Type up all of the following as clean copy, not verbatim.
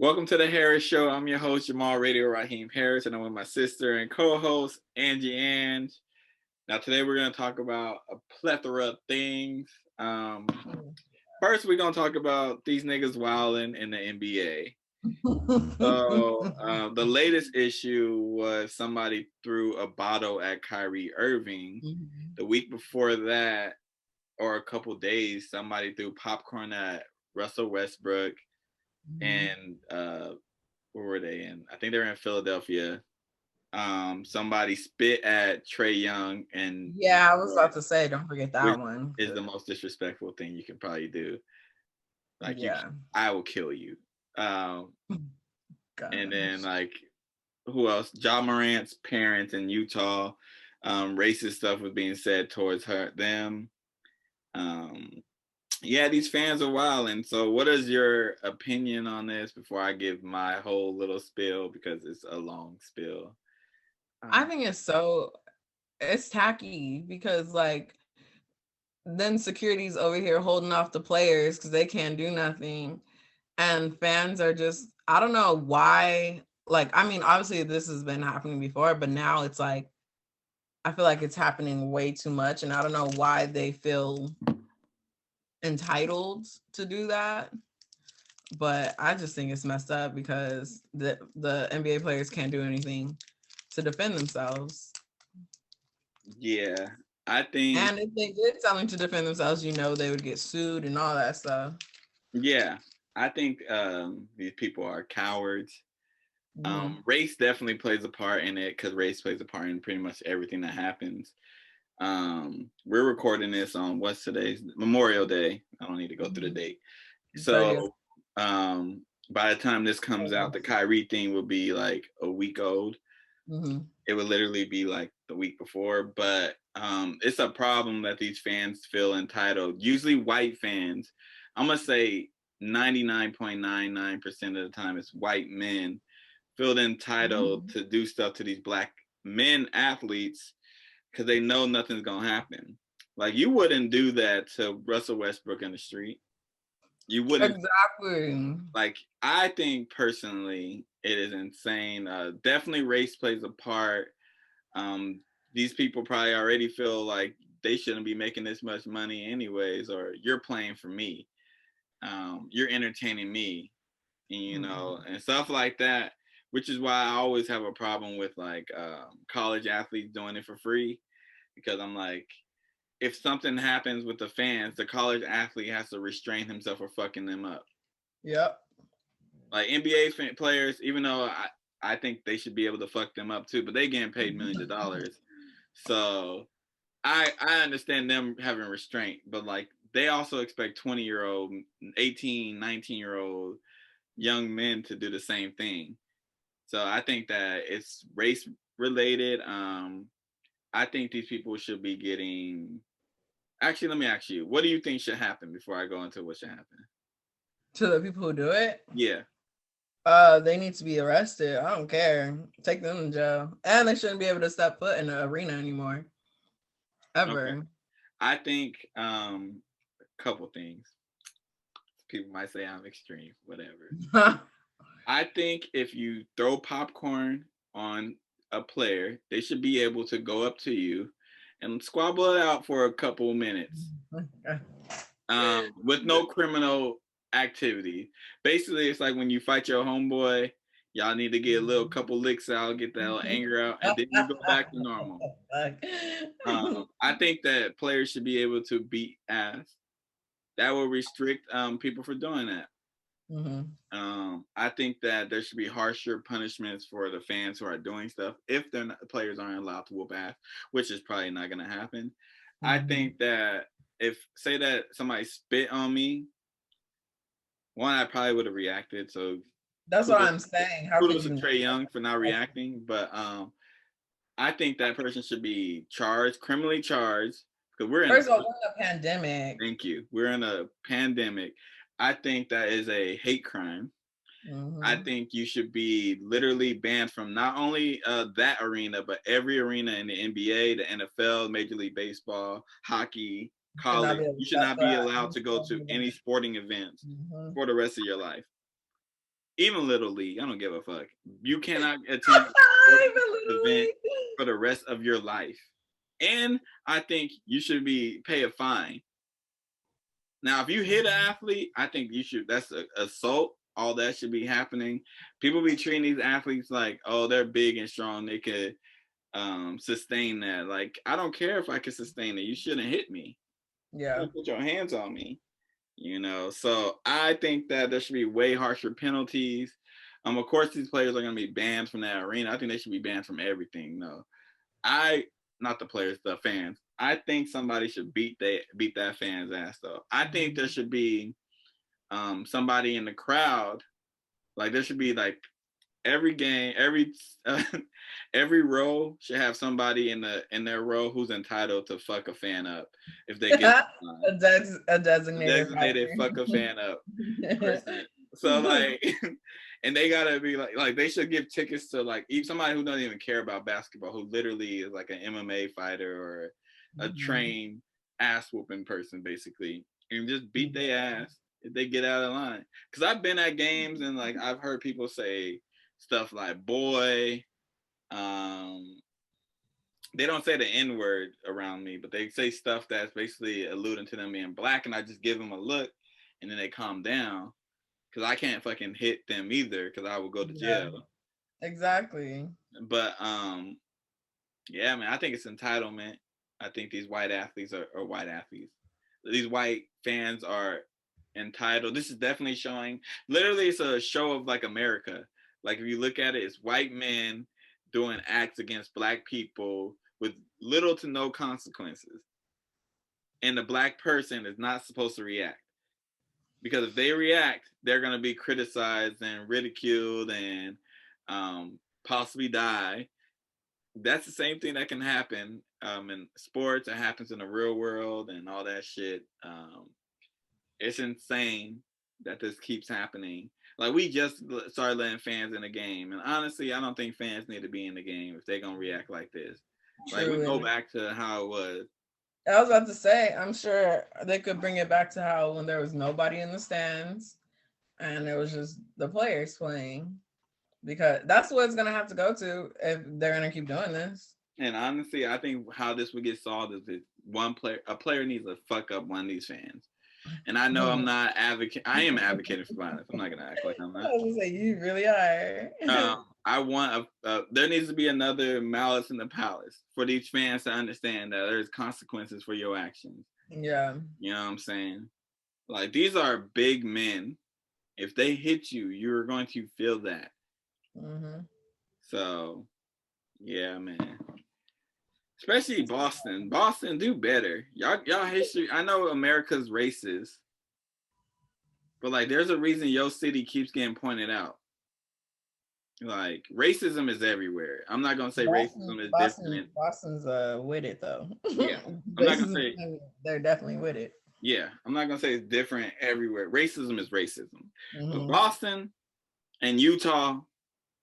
Welcome to the Harris Show. I'm your host, Jamal Radio Raheem Harris, and I'm with my sister and co-host, Angie Ange. Now, today we're going to talk about a plethora of things. First, we're going to talk about these niggas wilding in the NBA. The latest issue was somebody threw a bottle at Kyrie Irving. The week before that, or a couple days, somebody threw popcorn at Russell Westbrook. And where were they in? I think they were in Philadelphia. Somebody spit at Trae Young, and yeah, I was about to say, don't forget that one. Is the most disrespectful thing you can probably do. Like, yeah, I will kill you. And then like, who else? Ja Morant's parents in Utah. Racist stuff was being said towards them. Yeah, these fans are wild. And so what is your opinion on this before I give my whole little spiel, because it's a long spiel? I think it's tacky because like then security's over here holding off the players because they can't do nothing. And fans are just, I don't know why. Like, I mean, obviously this has been happening before, but now it's like, I feel like it's happening way too much. And I don't know why they feel entitled to do that. But I just think it's messed up because the NBA players can't do anything to defend themselves. Yeah, I think. And if they did something to defend themselves, they would get sued and all that stuff. Yeah, I think these people are cowards. Race definitely plays a part in it, because race plays a part in pretty much everything that happens. We're recording this on what's today's Memorial Day. I don't need to go through the date. So by the time this comes out, the Kyrie thing will be like a week old. It would literally be like the week before. But it's a problem that these fans feel entitled. Usually white fans, I'm gonna say 99.99% of the time it's white men, feel entitled to do stuff to these black men athletes because they know nothing's gonna happen. Like, you wouldn't do that to Russell Westbrook in the street. You wouldn't. Exactly. Like, I think personally it is insane. Definitely race plays a part. These people probably already feel like they shouldn't be making this much money anyways, or you're playing for me. You're entertaining me, and stuff like that, which is why I always have a problem with like college athletes doing it for free, because I'm like, if something happens with the fans, the college athlete has to restrain himself for fucking them up. Yep. Like NBA players, even though I think they should be able to fuck them up too, but they getting paid millions of dollars. So I understand them having restraint, but like, they also expect 20-year-old, 18, 19-year-old young men to do the same thing. So I think that it's race related. I think these people should be getting. Actually, let me ask you, what do you think should happen before I go into what should happen? To the people who do it? Yeah. They need to be arrested. I don't care. Take them to jail. And they shouldn't be able to step foot in the arena anymore. Ever. Okay. I think a couple things. People might say I'm extreme, whatever. I think if you throw popcorn on a player, they should be able to go up to you and squabble it out for a couple of minutes, with no criminal activity. Basically, it's like when you fight your homeboy, y'all need to get a little couple licks out, get that little anger out, and then you go back to normal. I think that players should be able to beat ass. That will restrict people from doing that. I think that there should be harsher punishments for the fans who are doing stuff if players aren't allowed to whoop ass, which is probably not going to happen. I think that if, say that somebody spit on me, one, I probably would have reacted. So that's what I'm saying. How kudos to Trae Young for not reacting, but I think that person should be charged, criminally charged, because we're in a pandemic. Thank you. We're in a pandemic. I think that is a hate crime. I think you should be literally banned from not only that arena, but every arena in the NBA, the NFL, Major League Baseball, hockey, college. You should not be allowed to go to any sporting events for the rest of your life. even Little League. I don't give a fuck. You cannot attend Even an event literally. for the rest of your life. And I think you should be pay a fine. Now, if you hit an athlete, I think you should. That's a assault. All that should be happening. People be treating these athletes like, oh, they're big and strong. They could sustain that. Like, I don't care if I can sustain it. You shouldn't hit me. You Yeah. shouldn't put your hands on me. So I think that there should be way harsher penalties. Of course, these players are going to be banned from that arena. I think they should be banned from everything. No, I not the players, the fans. I think somebody should beat that fan's ass though. I think there should be somebody in the crowd. Like there should be like every game, uh, every row should have somebody in their row who's entitled to fuck a fan up if they get A a designated designated fighter. fuck a fan up person. So like, and they gotta be like they should give tickets to like somebody who doesn't even care about basketball, who literally is like an MMA fighter or a trained ass whooping person, basically, and just beat their ass if they get out of line. Because I've been at games and like I've heard people say stuff like "boy." Um, they don't say the N word around me, but they say stuff that's basically alluding to them being black, and I just give them a look, and then they calm down because I can't fucking hit them either because I will go to Yeah, jail. exactly. But yeah, man, I think it's entitlement. I think these white athletes are white athletes. These white fans are entitled. This is definitely showing. Literally, it's a show of like America. Like if you look at it, it's white men doing acts against black people with little to no consequences, and the black person is not supposed to react because if they react, they're gonna be criticized and ridiculed and possibly die. That's the same thing that can happen in sports. It happens in the real world and all that shit. It's insane that this keeps happening. Like we just started letting fans in the game, and honestly, I don't think fans need to be in the game if they're gonna react like this. Like we True. go And back to how it was. I was about to say, I'm sure they could bring it back to how when there was nobody in the stands and it was just the players playing, because that's what it's gonna have to go to if they're gonna keep doing this. And honestly, I think how this would get solved is that a player needs to fuck up one of these fans. And I know I'm not advocate. I am advocating for violence. I'm not gonna act like I'm I not. was gonna say you really are. I want there needs to be another Malice in the Palace for these fans to understand that there's consequences for your actions. Yeah. You know what I'm saying? Like these are big men. If they hit you, you're going to feel that. Hmm. So yeah, man. Especially Boston. Boston do better. Y'all history. I know America's racist, but like there's a reason your city keeps getting pointed out. Like racism is everywhere. I'm not gonna say Boston, racism is different. Boston, Boston's with it though. Yeah, I'm not gonna Racism, say. they're definitely with it. Yeah, I'm not gonna say it's different everywhere. Racism is racism, but Hmm. Boston and Utah,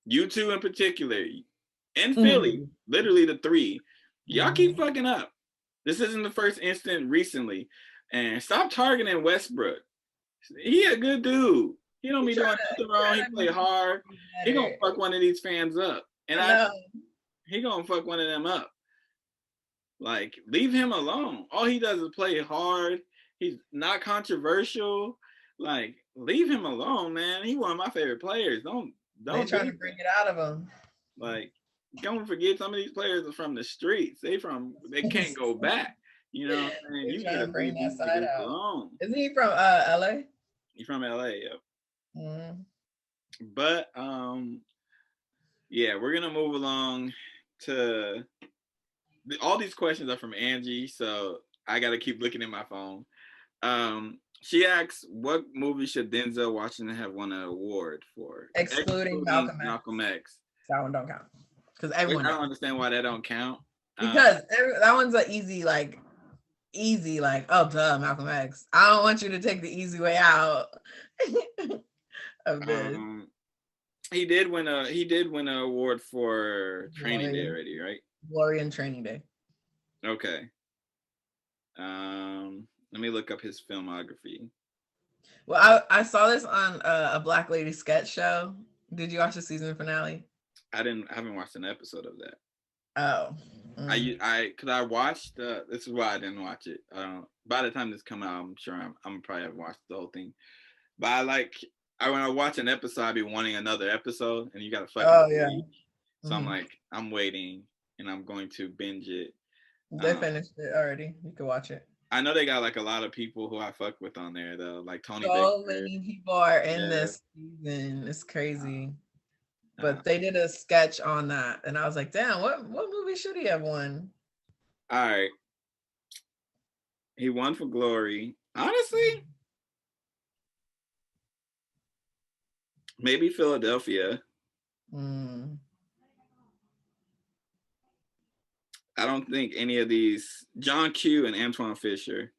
you two in particular, and Philly, Hmm. literally the three, y'all keep Hmm. fucking up. This isn't the first incident recently, and stop targeting Westbrook. He a good dude. He don't He be doing trying nothing wrong. He to play hard. be He gonna better. fuck one of these fans up, and I know. he gonna fuck one of them up. Like, leave him alone. All he does is play hard. He's not controversial. Like, leave him alone, man. He one of my favorite players. They Don't do trying to bring that. it out of him. Like, don't forget some of these players are from the streets. They can't go back. You know what I'm saying? They're You need trying to to bring leave that these side niggas out. alone. Isn't he from LA? He's from LA, yep. Mm-hmm. But yeah, we're gonna move along to all these questions are from Angie, so I gotta keep looking at my phone. She asks, "What movie should Denzel Washington have won an award for?" Excluding Excluding Malcolm X. Malcolm X. That one don't count because I everyone don't knows. understand why that don't count. Because that one's a easy like, oh duh, Malcolm X. I don't want you to take the easy way out of this. Um, he did win an award for Training Day Glory, already, right? Glory and Training Day. Okay. Let me look up his filmography. Well, I saw this on a Black Lady sketch show. Did you watch the season finale? I haven't watched an episode of that. Oh. Cause I watched. This is why I didn't watch it. By the time this come out, I'm sure I'm probably have watched the whole thing. But when I watch an episode, I be wanting another episode, and you got a fucking Oh yeah. week. So I'm Mm-hmm. like, I'm waiting, and I'm going to binge it. They finished it already. You can watch it. I know they got like a lot of people who I fuck with on there though, like Tony So Victor. many people are in Yeah. this season. It's crazy. Uh, But they did a sketch on that, and I was like, damn, what movie should he have won? all right, he won for Glory. Honestly, maybe Philadelphia. Mm. I don't think any of these. John Q and Antoine Fisher.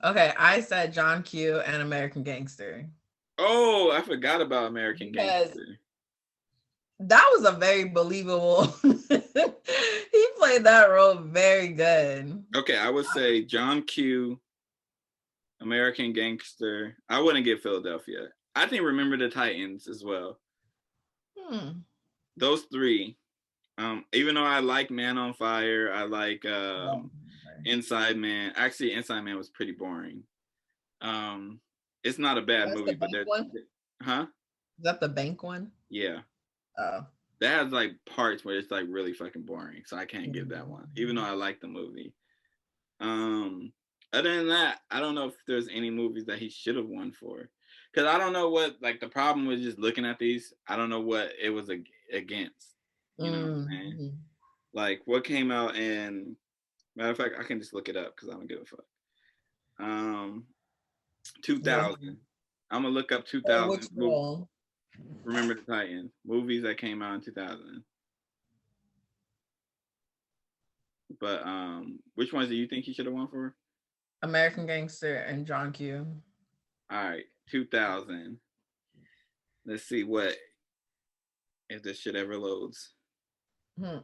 Okay, I said John Q and American Gangster. Oh, I forgot about American Because Gangster. that was a very believable. He played that role very good. Okay, I would say John Q, American Gangster. I wouldn't get Philadelphia. I think Remember the Titans as well. Those three. Even though I like Man on Fire, I like Inside Man. Actually, Inside Man was pretty boring. It's not a bad That's movie, the but bank one? huh? Is that the bank one? Yeah. Oh. That has like parts where it's like really fucking boring. So I can't give that one. Even though I like the movie. Other than that, I don't know if there's any movies that he should have won for. Because I don't know what like the problem was just looking at these. I don't know what it was against. You know what I'm saying? Like what came out in matter of fact, I can just look it up because I don't give a fuck. 2000. I'm gonna look up 2000. Which role? Remember the Titans movies that came out in 2000. But which ones do you think he should have won for? American Gangster and John Q. All right, 2000. Let's see what if this shit ever loads. The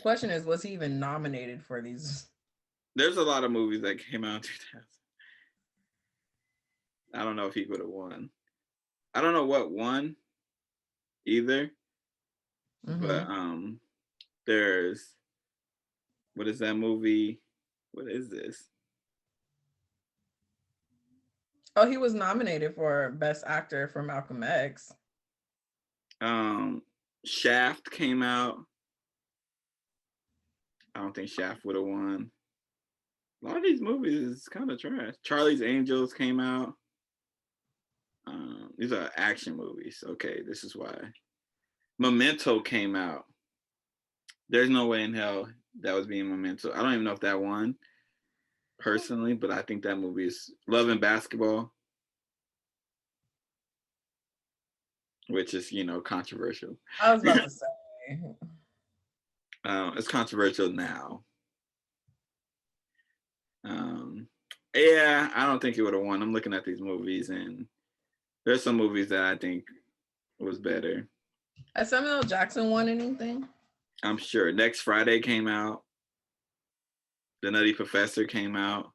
question is, was he even nominated for these? There's a lot of movies that came out in 2000. I don't know if he would have won. I don't know what won either. But there's what is that movie? What is this? Oh, he was nominated for Best Actor for Malcolm X. Shaft came out. I don't think Shaft would have won. A lot of these movies is kind of trash. Charlie's Angels came out. These are action movies. Okay, this is why. Memento came out. There's no way in hell that was being Memento. I don't even know if that won personally, but I think that movie is Love and Basketball, which is, controversial. I was about to say. It's controversial now. Yeah, I don't think he would have won. I'm looking at these movies, and there's some movies that I think was better. Has Samuel L. Jackson won anything? I'm sure. Next Friday came out. The Nutty Professor came out.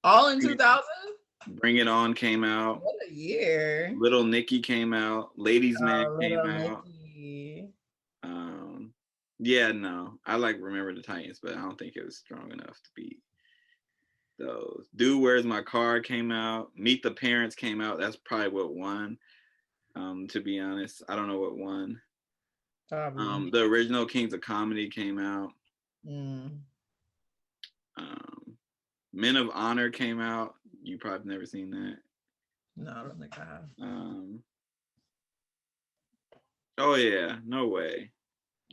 All in 2000? Bring It On came out. What a year. Little Nicky came out. Ladies Man came out. Nicky. Yeah, no. I like Remember the Titans, but I don't think it was strong enough to beat those. Dude, Where's My Car came out. Meet the Parents came out. That's probably what won. To be honest, I don't know what won. The original Kings of Comedy came out. Men of Honor came out. You probably never seen that. No, I don't think I have. Oh yeah, no way.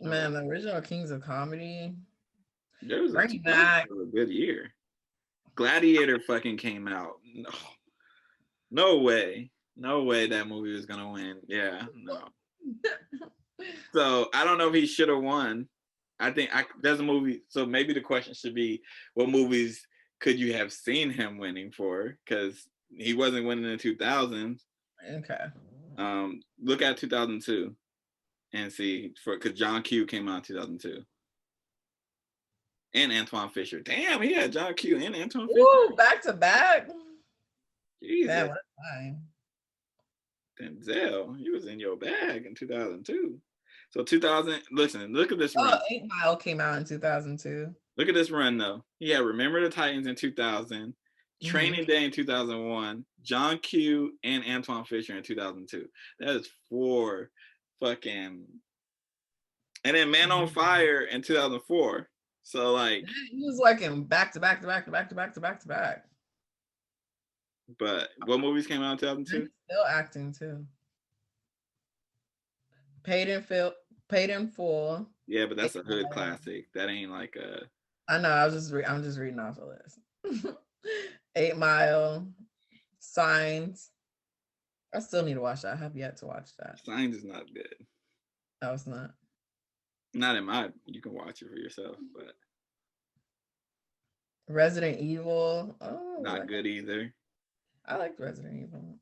Man, the original Kings of Comedy. There was Bring back a good year. Gladiator fucking came out. No way. No way that movie was gonna win. Yeah, no. So I don't know if he should have won. I think there's a movie. So maybe the question should be, what movies could you have seen him winning for? Because he wasn't winning in 2000s. Okay. Look at 2002 and see because John Q came out in 2002. And Antoine Fisher. Damn, he had John Q and Antoine Fisher. Woo, back to back. Damn, Jesus. what a time. Denzel, he was in your bag in 2002. So 2000, listen, look at this Oh, run. 8 Mile came out in 2002. Look at this run though. He had Remember the Titans in 2000, Mm-hmm. Training Day in 2001, John Q and Antoine Fisher in 2002. That is four fucking, and then Man on Fire in 2004. So like, He was working back to back to back to back to back to back to back. but what movies came out in And 2002? he's still acting too. Paid in Full. Paid in Full. Yeah, but that's 8 a hood Mile. classic. That ain't like a. I know. I'm just reading off the list. 8 Mile. Signs. I still need to watch that. I have yet to watch that. Signs is not good. No, it's not. Not in my. You can watch it for yourself, but Resident Evil. Oh, not good either. I liked Resident Evil.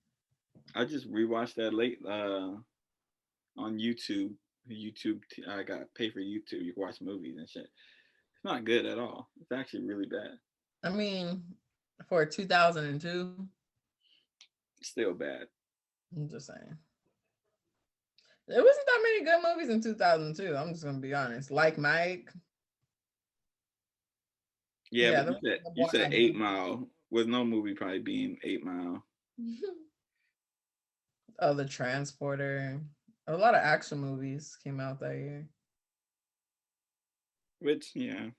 I just rewatched that late on YouTube. I got pay for YouTube. You can watch movies and shit. It's not good at all. It's actually really bad. I mean, for 2002, Still bad. I'm just saying. There wasn't that many good movies in 2002. I'm just gonna be honest. Like Mike. Yeah, Yeah, but there was you said one 8 Mile. With no movie probably being 8 Mile. Oh, The Transporter. A lot of action movies came out that year. Which yeah,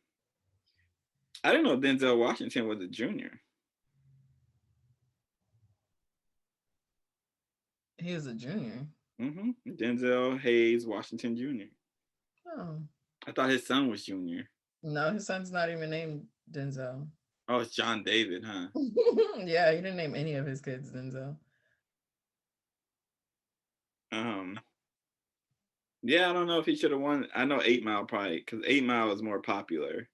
I didn't know Denzel Washington was a junior. He was a junior. Denzel Hayes Washington Jr. Oh. I thought his son was junior. No, his son's not even named Denzel. Oh, it's John David, huh? Yeah, he didn't name any of his kids Denzel. Yeah, I don't know if he should have won. I know 8 Mile probably because 8 Mile is more popular,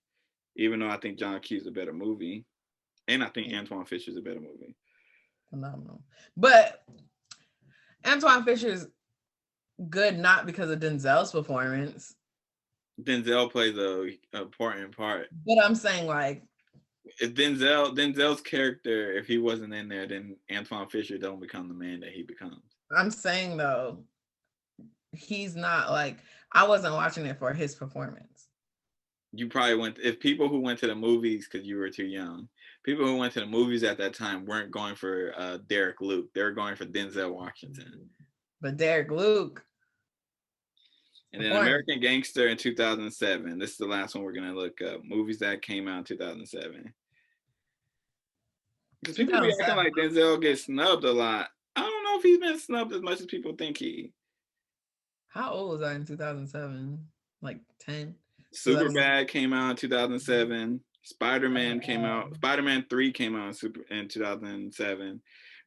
even though I think John Q's a better movie, and I think Antoine Fisher's a better movie. Phenomenal. But Antoine Fisher's good not because of Denzel's performance. Denzel plays a important part. But I'm saying like If Denzel's character, if he wasn't in there, then Antoine Fisher don't become the man that he becomes. I'm saying though, he's not like I wasn't watching it for his performance. You probably went if people who went to the movies because you were too young. People who went to the movies at that time weren't going for Derek Luke. They were going for Denzel Washington. But Derek Luke. And then American Gangster in 2007. This is the last one we're gonna look up. Movies that came out in 2007. Because people be acting like Denzel gets snubbed a lot. I don't know if he's been snubbed as much as people think he. How old was I in 2007? Like 10. Superbad came out in 2007. Spider-Man came out. Spider-Man 3 came out in 2007.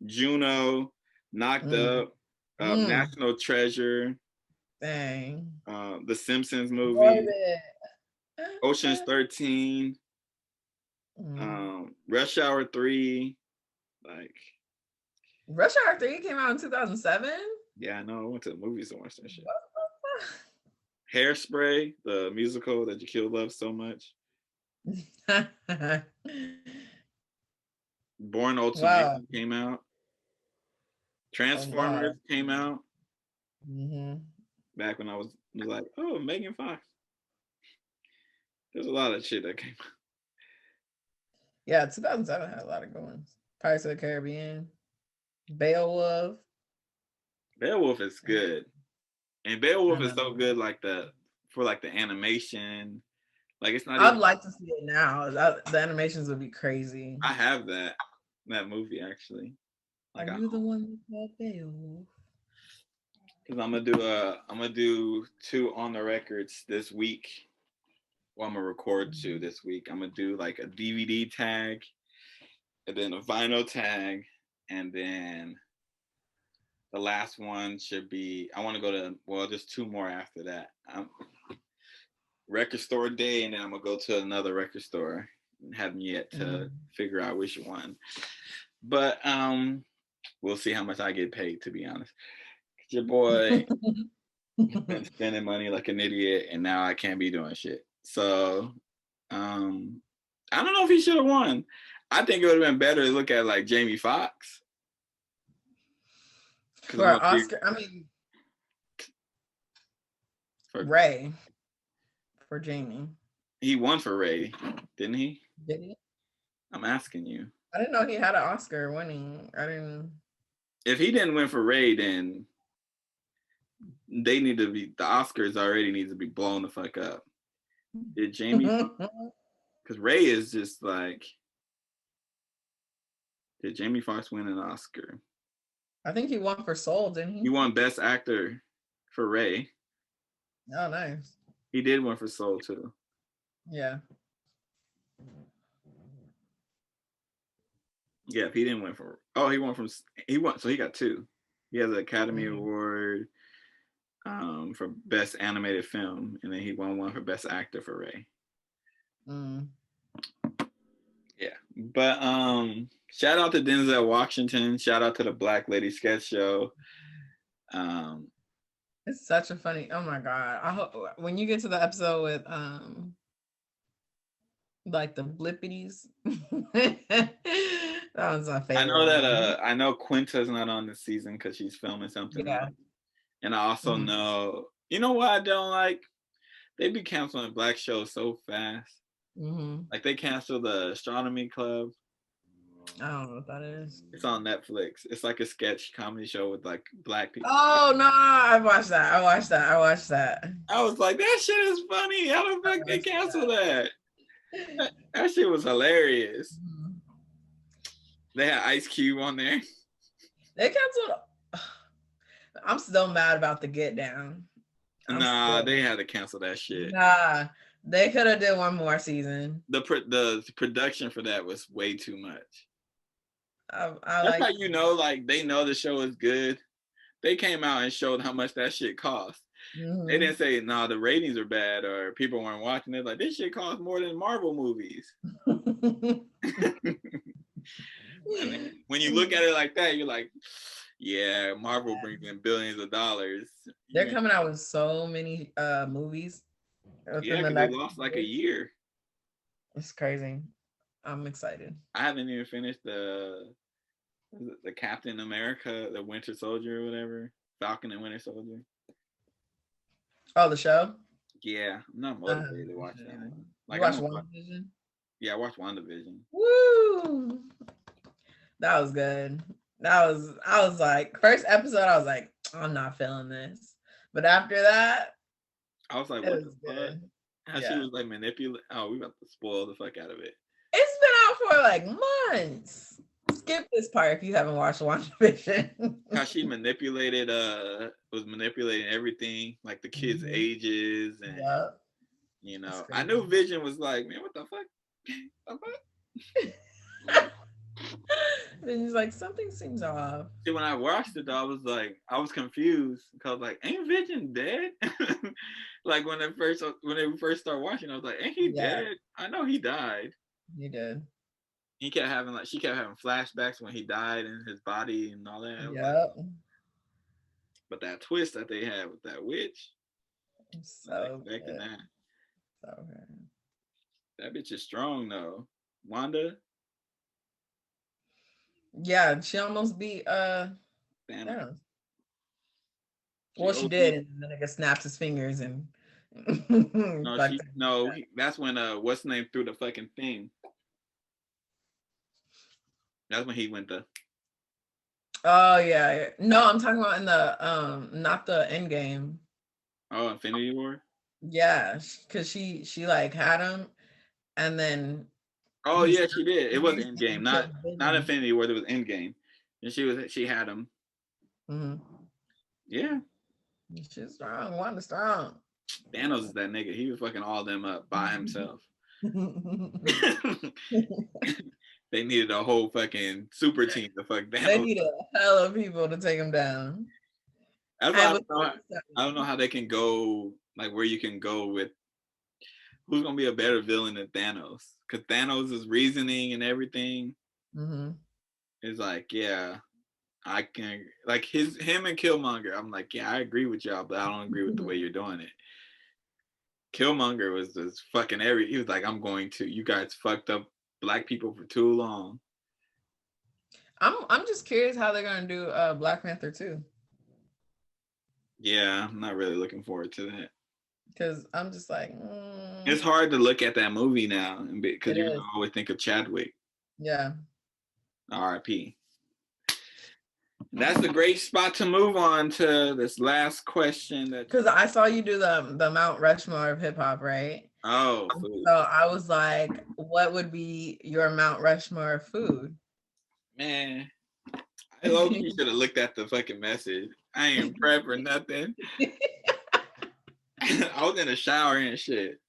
Juno, Knocked Up, National Treasure. Dang. The Simpsons movie. Ocean's 13. Rush Hour 3. Like Rush Hour 3 came out in 2007? Yeah, I know. I went to the movies to watch that shit. Hairspray, the musical that Shaquille loves so much. Born Ultimatum came out. Transformers came out. Back when I was like, oh, Megan Fox. There's a lot of shit that came out. Yeah, 2007 had a lot of good ones. Pirates of the Caribbean, Beowulf. Beowulf is good. And Beowulf is so good for the animation. Like it's not I'd like to see it now. The animations would be crazy. I have that movie actually. Like, are you the one that Beowulf? Because I'm gonna do 2 on the records this week. Well, I'm gonna record 2 this week. I'm gonna do like a DVD tag, and then a vinyl tag, and then the last one should be. I want to go to just 2 more after that. Record store day, and then I'm gonna go to another record store. Haven't yet to figure out which one, but we'll see how much I get paid. To be honest. Your boy been spending money like an idiot, and now I can't be doing shit. So, I don't know if he should have won. I think it would have been better to look at like Jamie Foxx Because For Oscar, I mean for Ray for Jamie. he won for Ray, didn't he? Did he? I'm asking you. I didn't know he had an Oscar winning. I didn't. If he didn't win for Ray, then they need to be the Oscars already needs to be blown the fuck up. Did Jamie? Because Ray is just like, did Jamie Foxx win an Oscar? I think he won for Soul, didn't he? He won Best Actor for Ray. Oh, nice. He did one for Soul too. Yeah. Yeah, if he didn't win for, oh, he won, so he got two. He has an Academy Award for Best Animated Film, and then he won one for Best Actor for Ray. Yeah, but shout out to Denzel Washington. Shout out to the Black Lady Sketch Show. It's such a funny. Oh my god! I hope when you get to the episode with like the blippities. That was my favorite. I know that I know Quinta's not on this season because she's filming something else. And I also know, you know what I don't like? They be canceling Black shows so fast. Like they canceled the Astronomy Club. I don't know what that is. It's on Netflix. It's like a sketch comedy show with like Black people. Oh no, I watched that. I watched that. I was like, that shit is funny. How the fuck they cancel that? That shit was hilarious. They had Ice Cube on there. They canceled. I'm still mad about the Get Down. They had to cancel that shit. Nah, they could have did one more season. The production for that was way too much. That's how you know, like they know the show is good. They came out and showed how much that shit cost. They didn't say, nah, the ratings are bad or people weren't watching it. Like, this shit costs more than Marvel movies. When you look at it like that, you're like, yeah, Marvel brings in billions of dollars. They're coming out with so many movies. Yeah, because they lost like a year. It's crazy. I'm excited. I haven't even finished the Captain America, the Winter Soldier or whatever. Falcon and Winter Soldier. Oh, the show? Yeah, I'm not motivated to watch that one. Like, you watched WandaVision? Yeah, I watched WandaVision. Woo! That was good. I was like, first episode, I was like, I'm not feeling this. But after that, I was like, what the fuck? How she was like manipulate. Oh, we about to spoil the fuck out of it. It's been out for like months. Skip this part if you haven't watched WandaVision. How she was manipulating everything, like the kids' ages, and you know, I knew Vision was like, man, what the fuck? And he's like, something seems off. See, when I watched it, I was confused because like, ain't Vision dead? Like when they first started watching, I was like, ain't he dead? I know he died. He did. She kept having flashbacks when he died in his body and all that. Yep. But that twist that they had with that witch, so expecting that. So good. That bitch is strong though. Wanda. Yeah, she almost beat Thanos. Well, she did, and the nigga snaps his fingers and that's when what's the name threw the fucking thing. That's when he went to. Oh yeah. No, I'm talking about in the not the end game. Oh, Infinity War? Yeah, because she like had him and then oh yeah, she did. It was Endgame, not Infinity War. It was Endgame, and she had him. Yeah, she's strong. Wanda's strong. Thanos is that nigga. He was fucking all them up by himself. They needed a whole fucking super team to fuck Thanos. They need a hell of people to take him down. That's why I don't know how they can go, like where you can go with who's gonna be a better villain than Thanos, because Thanos' reasoning and everything is like, yeah, I can, like him and Killmonger. I'm like, yeah, I agree with y'all, but I don't agree with the way you're doing it. Killmonger was just fucking he was like, you guys fucked up Black people for too long. I'm just curious how they're gonna do Black Panther 2. Yeah, I'm not really looking forward to that. Because I'm just like, It's hard to look at that movie now because it you're gonna is. always think of Chadwick. Yeah. R.I.P. That's a great spot to move on to this last question. Because I saw you do the Mount Rushmore of hip hop, right? Food. So I was like, what would be your Mount Rushmore of food? Man, I low key should have looked at the fucking message. I ain't prep or nothing. I was in the shower and shit.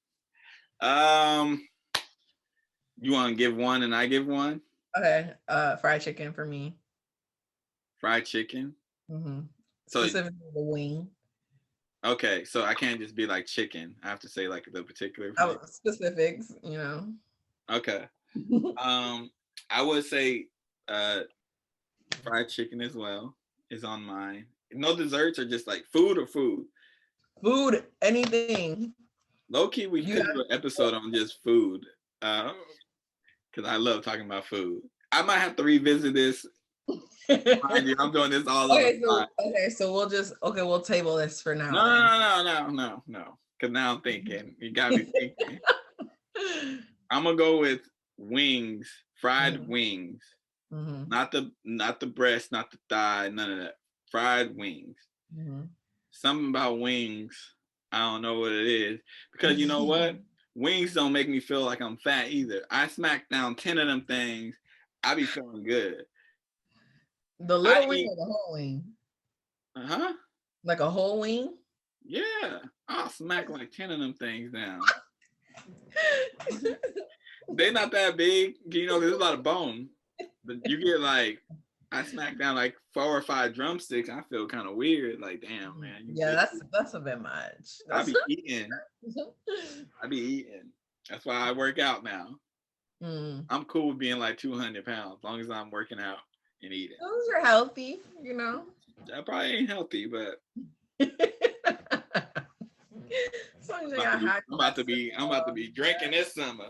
You want to give one and I give one? Okay. Fried chicken for me. Fried chicken. Mm-hmm. So Specifically the wing. okay, so I can't just be like chicken. I have to say like the particular Oh, flavor. specifics, you know. Okay. I would say fried chicken as well is on mine. No desserts or just like food or food. Food, anything. Low key, we You could do an episode on just food. Because I love talking about food. I might have to revisit this. Mind you, I'm doing this all on the fly. So we'll table this for now then. No. Because now I'm thinking. You got me thinking. I'm gonna go with wings, fried wings. Mm-hmm. Not the breast, not the thigh, none of that. Fried wings. Mm-hmm. Something about wings. I don't know what it is. Because you know what? Wings don't make me feel like I'm fat either. I smack down 10 of them things. I be feeling good. The little wing or the whole wing? Uh-huh. Like a whole wing? Yeah. I'll smack like 10 of them things down. They're not that big. You know, there's a lot of bone. But you get like, I smack down like 4 or 5 drumsticks. I feel kind of weird. Like, damn, man. Yeah, that's a bit much. I be eating. I be eating. That's why I work out now. I'm cool with being like 200 pounds as long as I'm working out and eating. Those are healthy, you know. That probably ain't healthy, but I'm about to be drinking this summer.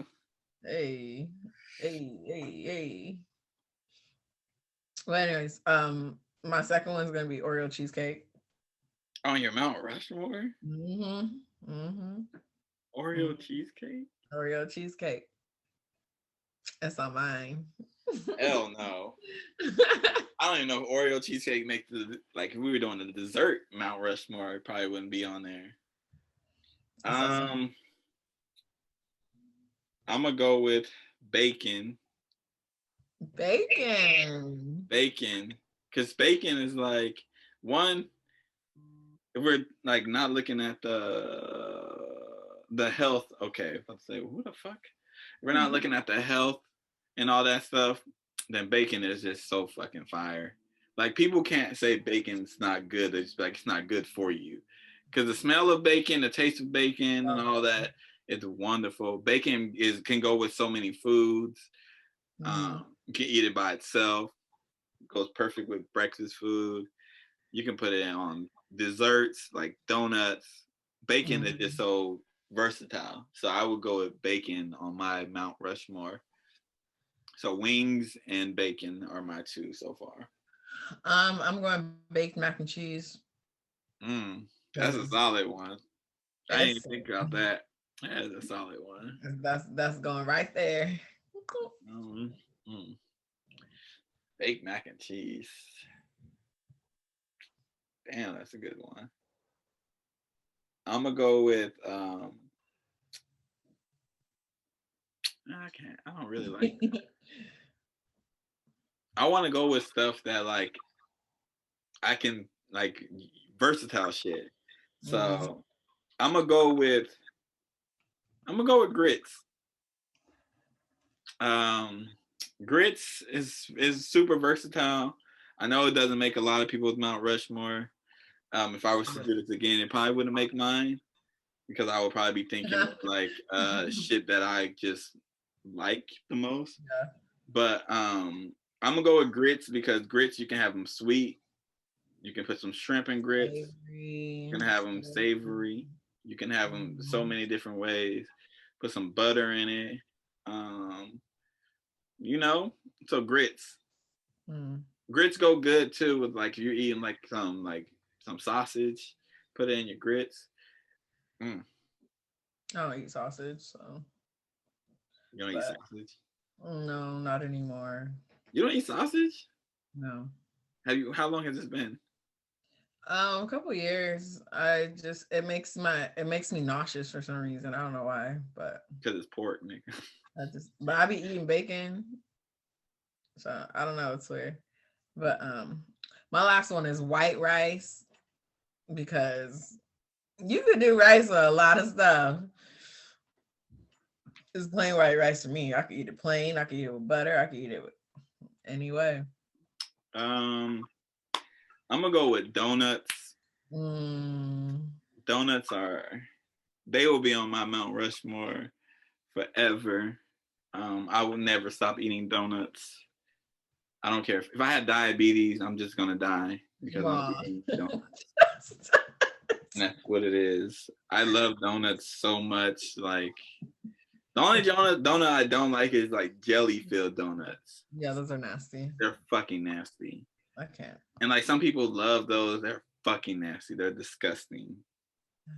Hey. Well, anyways, my second one's gonna be Oreo cheesecake. On your Mount Rushmore? Oreo cheesecake? Oreo cheesecake. That's on mine. Hell no. I don't even know if Oreo cheesecake makes like if we were doing the dessert Mount Rushmore, it probably wouldn't be on there. I'm gonna go with bacon. Bacon. Because bacon is like one. If we're like not looking at the health, okay. Let's say who the fuck? We're not looking at the health and all that stuff. Then bacon is just so fucking fire. Like people can't say bacon's not good. It's like it's not good for you, because the smell of bacon, the taste of bacon, and all that, it's wonderful. Bacon can go with so many foods. You can eat it by itself. It goes perfect with breakfast food. You can put it on desserts like donuts. Bacon is just so versatile. So I would go with bacon on my Mount Rushmore. So wings and bacon are my two so far. I'm going baked mac and cheese. That's a solid one. I didn't think about that. That's a solid one. That's going right there. Baked mac and cheese. Damn, that's a good one. I'm gonna go with I don't really like that. I want to go with stuff that like I can like versatile shit. So I'm gonna go with grits. Grits is super versatile. I know it doesn't make a lot of people's Mount Rushmore. If I was to do this again, it probably wouldn't make mine because I would probably be thinking of like shit that I just like the most. Yeah. But I'm gonna go with grits because grits you can have them sweet. You can put some shrimp in grits. You can have them savory. You can have them so many different ways. Put some butter in it. You know, so grits. Grits go good too with like you're eating like some sausage, put it in your grits. Mm. I don't eat sausage, so You don't eat but sausage? no, not anymore. You don't eat sausage? No. Have you? How long has this been? A couple years. It makes me nauseous for some reason. I don't know why, but Because it's pork, nigga. but I be eating bacon, so I don't know. It's weird. But my last one is white rice because you could do rice with a lot of stuff. It's plain white rice for me. I could eat it plain. I could eat it with butter. I could eat it with any way. Um, I'm gonna go with donuts. Mm. Donuts they will be on my Mount Rushmore forever. I will never stop eating donuts. I don't care if I had diabetes, I'm just gonna die because I'm Wow. eating donuts. And that's what it is. I love donuts so much. Like the only donut I don't like is like jelly filled donuts. Yeah, those are nasty. They're fucking nasty. I can't. And like some people love those. They're fucking nasty. They're disgusting.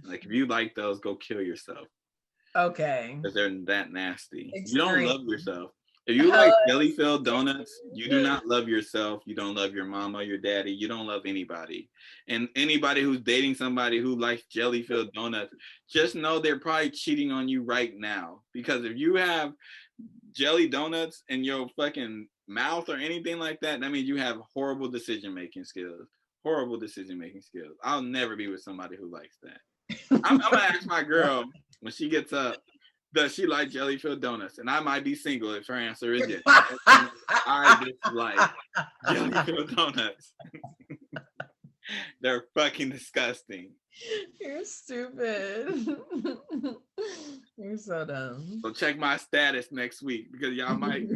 Like if you like those, go kill yourself. Okay. Because they're that nasty. You don't Extreme. love yourself. If you Hell like jelly filled donuts, you do not love yourself. You don't love your mama, your daddy. You don't love anybody. And anybody who's dating somebody who likes jelly filled donuts, just know they're probably cheating on you right now. Because if you have jelly donuts in your fucking mouth or anything like that, that means you have horrible decision making skills. Horrible decision making skills. I'll never be with somebody who likes that. I'm gonna ask my girl when she gets up, does she like jelly filled donuts? And I might be single if her answer is yes. I dislike jelly filled donuts. They're fucking disgusting. You're stupid. You're so dumb. So check my status next week because y'all might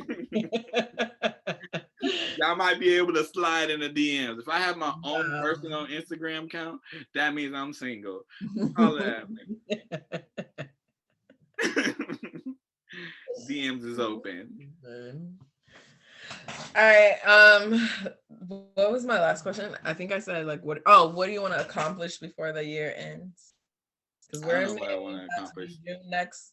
be able to slide in the DMs. If I have my own personal Instagram account, that means I'm single. Holla at me. DMs is open. All right. What was my last question? I think I said like what? Oh, what do you want to accomplish before the year ends? Because I we're don't in know what I May. want to That's accomplish. June next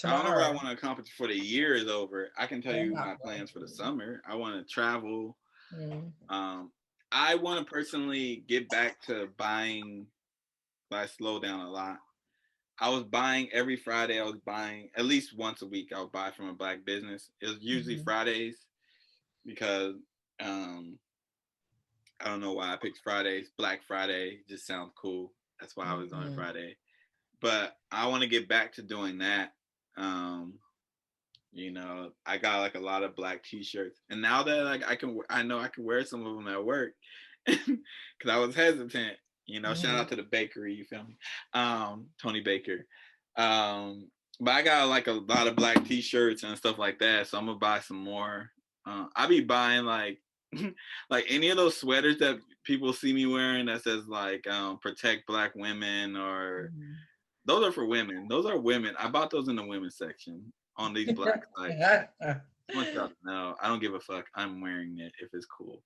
I don't know what I tomorrow. want to accomplish before the year is over. I can tell I'm you not my going plans for the to. summer. I want to travel. Mm. I want to personally get back to buying, but I slow down a lot. I was buying every Friday. I was buying at least once a week. I would buy from a black business. It was usually Mm-hmm. Fridays because I don't know why I picked Fridays. Black Friday just sounds cool. That's why I was on Mm-hmm. Friday. But I want to get back to doing that. Um, I got like a lot of black t-shirts, and now that like I know I can wear some of them at work because I was hesitant. Shout Mm-hmm. out to the bakery, you feel me? Tony Baker. But I got like a lot of black t-shirts and stuff like that, so I'm gonna buy some more. I be buying like like any of those sweaters that people see me wearing that says like protect black women, or those are for women. Those are women. I bought those in the women's section on these black sites. I want y'all to know. I don't give a fuck. I'm wearing it if it's cool.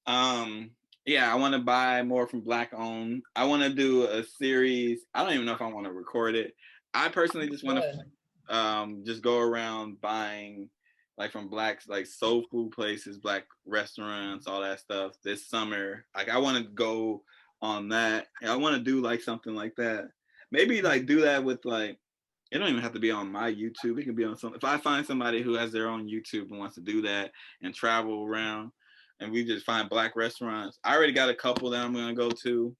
Um, yeah, I want to buy more from black owned. I want to do a series. I don't even know if I want to record it. I personally just want to just go around buying like from blacks, like soul food places, black restaurants, all that stuff this summer. Like I want to go on that. And I want to do like something like that. Maybe like do that with like, it don't even have to be on my YouTube. It can be on some. If I find somebody who has their own YouTube and wants to do that and travel around, and we just find black restaurants. I already got a couple that I'm gonna go to.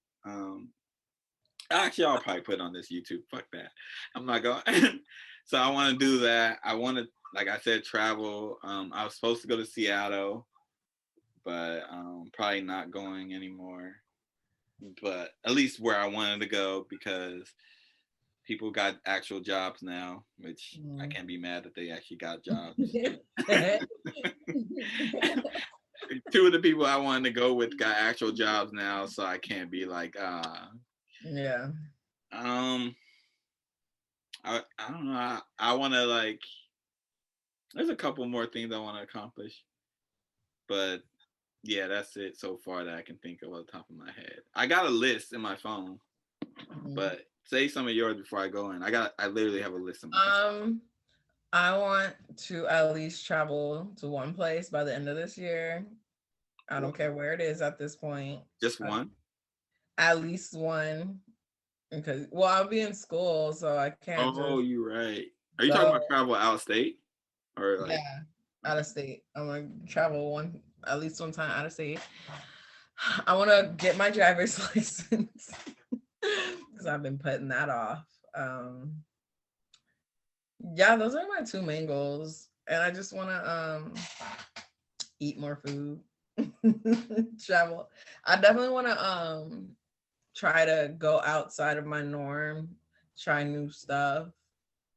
Actually, I'll probably put it on this YouTube. Fuck that. I'm not going. So I want to do that. I want to, like I said, travel. I was supposed to go to Seattle, but probably not going anymore. But at least where I wanted to go because people got actual jobs now, which I can't be mad that they actually got jobs. Two of the people I wanted to go with got actual jobs now, so I can't be like, Yeah. I don't know. I want to like. There's a couple more things I want to accomplish, but Yeah, that's it so far that I can think of on the top of my head. I got a list in my phone, but say some of yours before I go in. I literally have a list in my phone. I want to at least travel to one place by the end of this year. I don't care where it is at this point. Just one? At least one. Because well, I'll be in school, so I can't Oh, just you're right. Are you talking go. about travel out state or like? Yeah, out of state. I'm gonna travel one at least one time out of state. I want to get my driver's license because I've been putting that off. Yeah, those are my two main goals, and I just want to eat more food, travel. I definitely want to try to go outside of my norm, try new stuff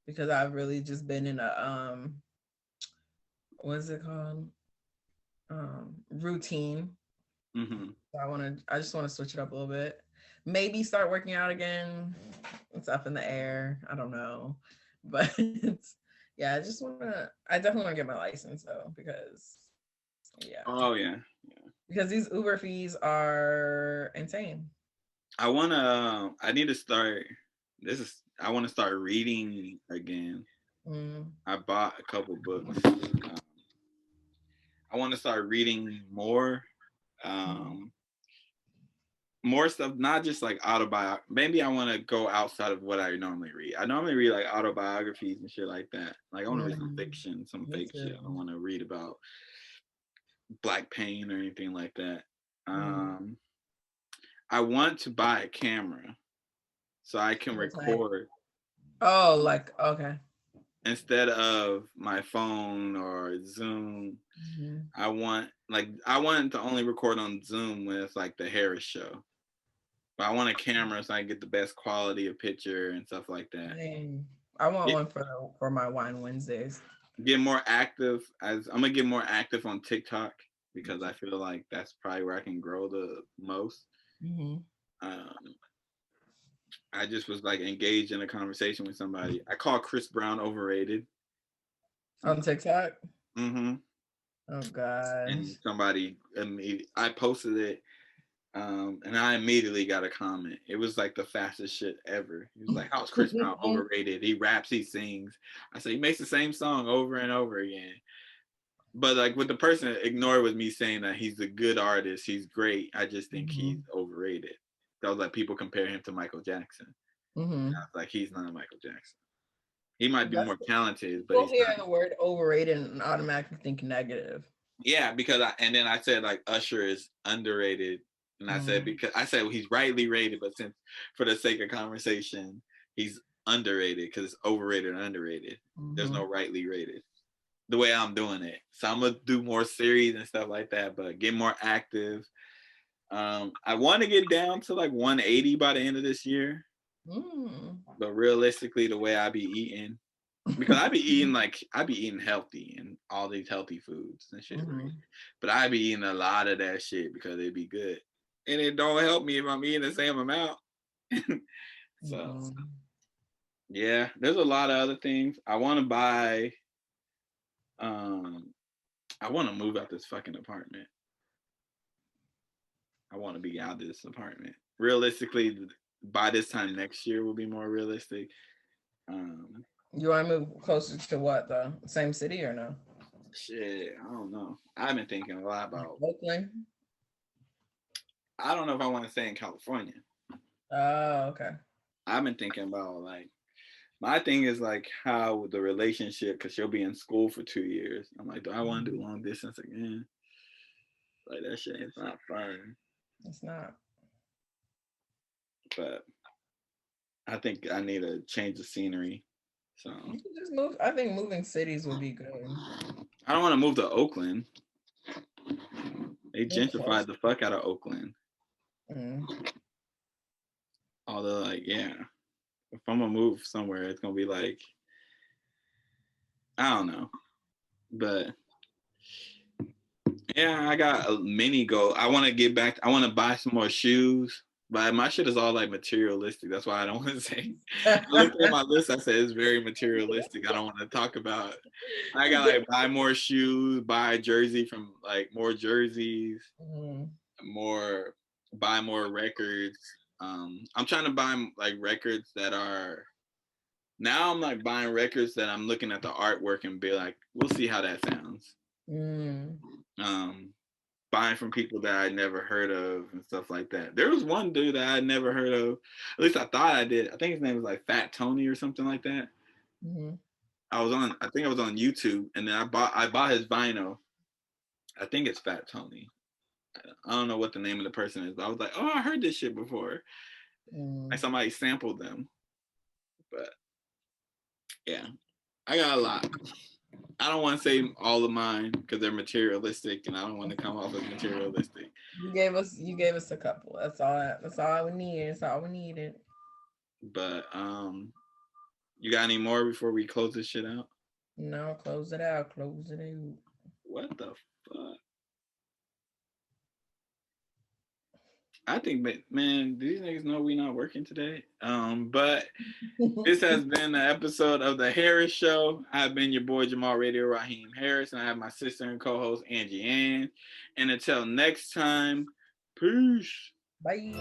because I've really just been in a what is it called? Routine. Mm-hmm. So I just want to switch it up a little bit. Maybe start working out again. It's up in the air. I don't know. But yeah, I definitely want to get my license though, because yeah. Oh yeah. Because these Uber fees are insane. I need to start. I want to start reading again. Mm. I bought a couple books. I want to start reading more. Um, More stuff, not just like autobiography. Maybe I want to go outside of what I normally read. I normally read like autobiographies and shit like that. Like I want to read some fiction, some Me fake shit. too. I don't want to read about black pain or anything like that. Mm. Um, I want to buy a camera so I can What type? record Oh, like okay. instead of my phone or Zoom. Mhm. I want to only record on Zoom when it's like the Harris show. But I want a camera so I can get the best quality of picture and stuff like that. Dang. I want Get, one for my wine Wednesdays. get more active as I'm gonna get more active on TikTok because I feel like that's probably where I can grow the most. Mm-hmm. Um, I just was like engaged in a conversation with somebody. I call Chris Brown overrated. On Somebody, TikTok. mm-hmm. Oh gosh. And I posted it, and I immediately got a comment. It was like the fastest shit ever. He was like, "How's Chris Brown overrated? He raps, he sings." I said, "He makes the same song over and over again." But like what the person ignored was me saying that he's a good artist, he's great. I just think he's Mm-hmm. overrated. That was like people compare him to Michael Jackson. Mm-hmm. I was like, he's not Michael Jackson. He might be That's more talented, but People he's hear not. the word overrated and automatically think negative. Yeah, because and then I said like Usher is underrated, and I said Mm-hmm. because I said well, he's rightly rated, but since for the sake of conversation, he's underrated because it's overrated and underrated. There's Mm-hmm. no rightly rated. The way I'm doing it, so I'm gonna do more series and stuff like that, but get more active. I want to get down to like 180 by the end of this year, Mm. but realistically, the way I be eating, because I be eating healthy and all these healthy foods and shit, right? Mm-hmm. But I be eating a lot of that shit because it be good, and it don't help me if I'm eating the same amount. So Mm-hmm. yeah, there's a lot of other things I want to buy. Um, I want to move out this fucking apartment. I want to be out of this apartment. Realistically, by this time next year will be more realistic. Um, You want to move closer to what though? Same city or no? Shit, I don't know. I've been thinking a lot Like about. Oakland. I don't know if I want to stay in California. Oh, okay. I've been thinking about like my thing is like how the relationship because she'll be in school for 2 years. I'm like, do I want to do long distance again? Like that shit is not fun. It's not. But I think I need a change of scenery. So You can just move. I think moving cities would be good. I don't want to move to Oakland. They Move gentrified close. the fuck out of Oakland. Mm. Although like yeah, if I'm gonna move somewhere, it's gonna be like I don't know. But yeah, I got a mini goal. I want to get back. I want to buy some more shoes. But my shit is all like materialistic. That's why I don't want to say. I looked at my list. I said it's very materialistic. I don't want to talk about. I got like buy more shoes, buy a jersey from like more jerseys, more buy more records. I'm trying to buy like records that are. Now I'm like buying records that I'm looking at the artwork and be like, we'll see how that sounds. Buying from people that I never heard of and stuff like that. There was one dude that I never heard of. At least I thought I did. I think his name was like Fat Tony or something like that. I think I was on YouTube, and then I bought his vinyl. I think it's Fat Tony. I don't know what the name of the person is, but I was like, oh, I heard this shit before. Like somebody sampled them. But yeah, I got a lot. I don't want to say all of mine because they're materialistic, and I don't want to come off as materialistic. You gave us a couple. That's all we needed. That's all we needed. But you got any more before we close this shit out? No, close it out. Close it out. What the fuck? I think, man, these niggas know we not working today. But this has been an episode of The Harris Show. I've been your boy Jamal Radio Raheem Harris, and I have my sister and co-host Angie Ann. And until next time, peace. Bye.